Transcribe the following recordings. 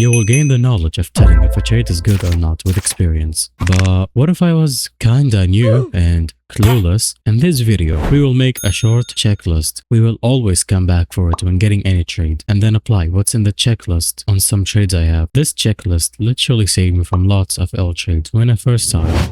You will gain the knowledge of telling if a trade is good or not with experience. But what if I was kinda new and clueless? In this video, we will make a short checklist. We will always come back for it when getting any trade and then apply what's in the checklist on some trades I have. This checklist literally saved me from lots of L trades when I first started.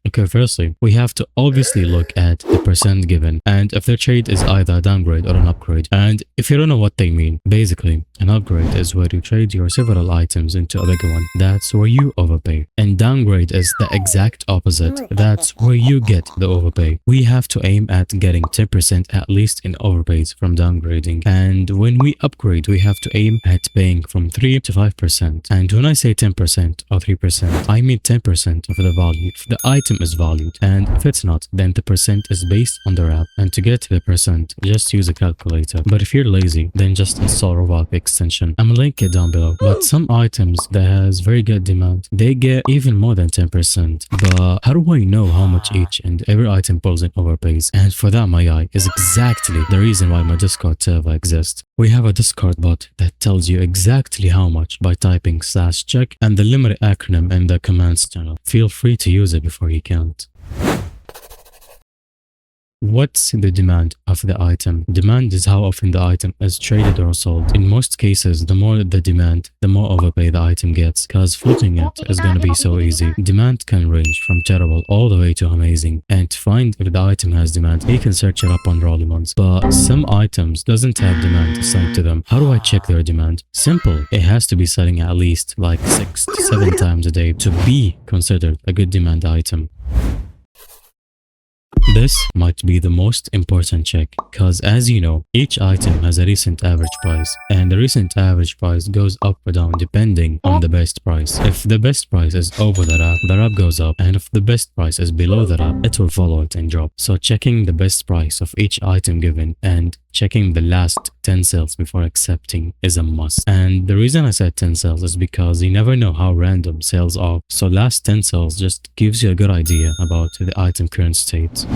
Okay, firstly, we have to obviously look at the percent given and if the trade is either a downgrade or an upgrade. And if you don't know what they mean, basically, an upgrade is where you trade your several items into a bigger one. That's where you overpay. And downgrade is the exact opposite. That's where you get the overpay. We have to aim at getting 10% at least in overpays from downgrading. And when we upgrade, we have to aim at paying from 3 to 5%. And when I say 10% or 3%, I mean 10% of the value. If the item is valued, and if it's not, then the percent is based on the wrap. And to get the percent, just use a calculator. But if you're lazy, then just install Roblox extension. I'm gonna link it down below. But some items that has very good demand, they get even more than 10%. But how do I know how much each and every item pulls in overpays? And for that, my eye is exactly the reason why my Discord server exists. We have a Discord bot that tells you exactly how much by typing /check and the limit acronym in the commands channel. Feel free to use it before you can't. What's the demand of the item? Demand is how often the item is traded or sold. In most cases, the more the demand, the more overpay the item gets, because flipping it is going to be so easy. Demand can range from terrible all the way to amazing. And to find if the item has demand, you can search it up on Roblox. But some items doesn't have demand assigned to them. How do I check their demand? Simple. It has to be selling at least like 6 to 7 times a day to be considered a good demand item. This might be the most important check because, as you know, each item has a recent average price and the recent average price goes up or down depending on the best price. If the best price is over the wrap goes up, and if the best price is below the wrap, it will follow it and drop. So checking the best price of each item given and checking the last 10 sales before accepting is a must. And the reason I said 10 sales is because you never know how random sales are. So last 10 sales just gives you a good idea about the item current state.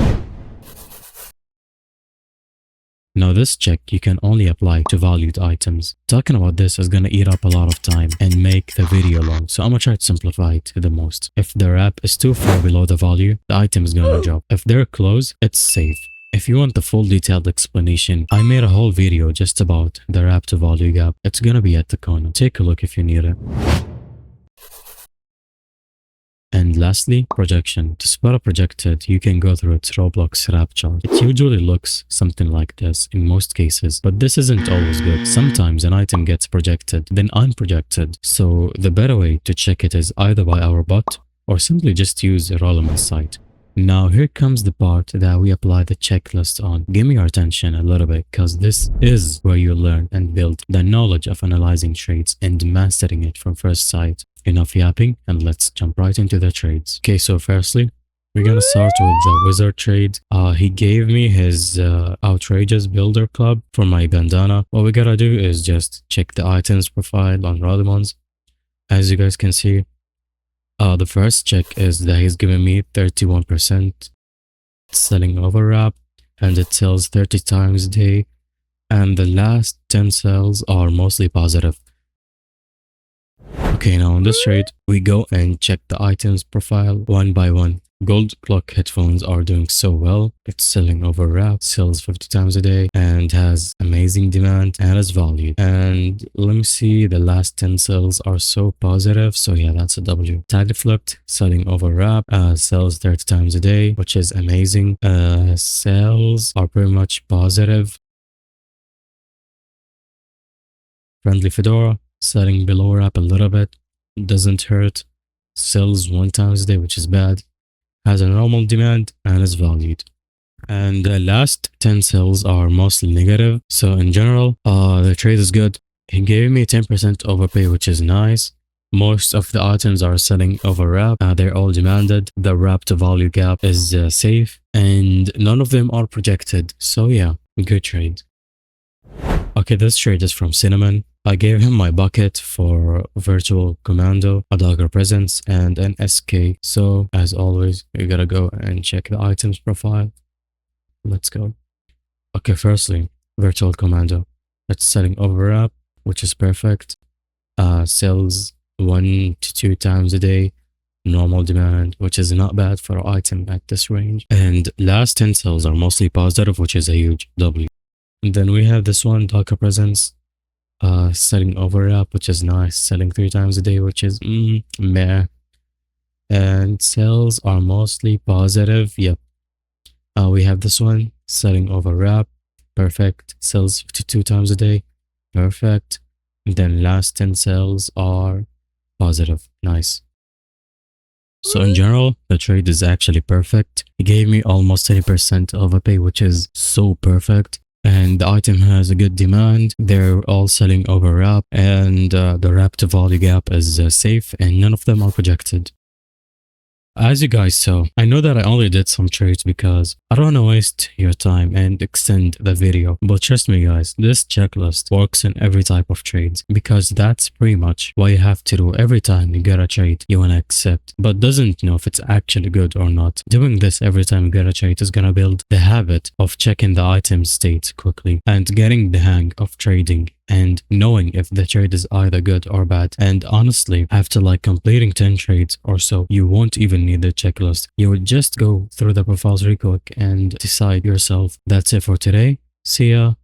Now this check you can only apply to valued items. Talking about this is gonna eat up a lot of time and make the video long, so I'm gonna try to simplify it the most. If the wrap is too far below the value, the item is gonna drop. If they're close, it's safe. If you want the full detailed explanation, I made a whole video just about the wrap to value gap. It's gonna be at the corner. Take a look if you need it. And lastly, projection. To spot a projected, you can go through its Roblox wrap chart. It usually looks something like this in most cases, but this isn't always good. Sometimes an item gets projected, then unprojected. So the better way to check it is either by our bot or simply just use Rollman's site. Now here comes the part that we apply the checklist on. Give me your attention a little bit because this is where you learn and build the knowledge of analyzing trades and mastering it from first sight. Enough yapping and let's jump right into the trades. Okay, so firstly, we're gonna start with the wizard trade. He gave me his outrageous builder club for my bandana. What we gotta do is just check the items profile on Rodimons. As you guys can see, the first check is that he's giving me 31% selling over wrap and it sells 30 times a day, and the last 10 sales are mostly positive. Okay, now on this trade, we go and check the items profile one by one. Gold clock headphones are doing so well. It's selling over wrap, sells 50 times a day, and has amazing demand and is valued. And let me see, the last 10 sales are so positive. So yeah, that's a W. Tag flipped, selling over wrap, sells 30 times a day, which is amazing. Sales are pretty much positive. Friendly Fedora, selling below wrap a little bit, doesn't hurt, sells 1 times a day, which is bad, has a normal demand and is valued. And the last 10 sales are mostly negative. So in general, the trade is good. He gave me 10% overpay, which is nice. Most of the items are selling over wrap. They're all demanded. The wrap to value gap is safe and none of them are projected. So yeah, good trade. Okay, this trade is from Cinnamon. I gave him my bucket for Virtual Commando, a Dogger Presence, and an SK. So, as always, you gotta go and check the items profile. Let's go. Okay, firstly, Virtual Commando. It's setting over wrap, which is perfect. sells 1 to 2 times a day, normal demand, which is not bad for an item at this range. And last 10 sales are mostly positive, which is a huge W. And then we have this one, Darker Presence, selling overlap, which is nice, selling 3 times a day, which is meh. And sales are mostly positive. Yep. We have this one, selling overlap, perfect, sells 52 times a day, perfect. And then last 10 sales are positive, nice. So in general, the trade is actually perfect. It gave me almost 30% of a pay, which is so perfect. And the item has a good demand. They're all selling over wrap, and the wrap to value gap is safe, and none of them are projected. As you guys saw, I know that I only did some trades because I don't want to waste your time and extend the video. But trust me guys, this checklist works in every type of trade because that's pretty much what you have to do every time you get a trade you want to accept but doesn't know if it's actually good or not. Doing this every time you get a trade is gonna build the habit of checking the item state quickly and getting the hang of trading and knowing if the trade is either good or bad. And honestly, after like completing 10 trades or so, you won't even need the checklist. You would just go through the profiles real quick and decide yourself. That's it for today. See ya.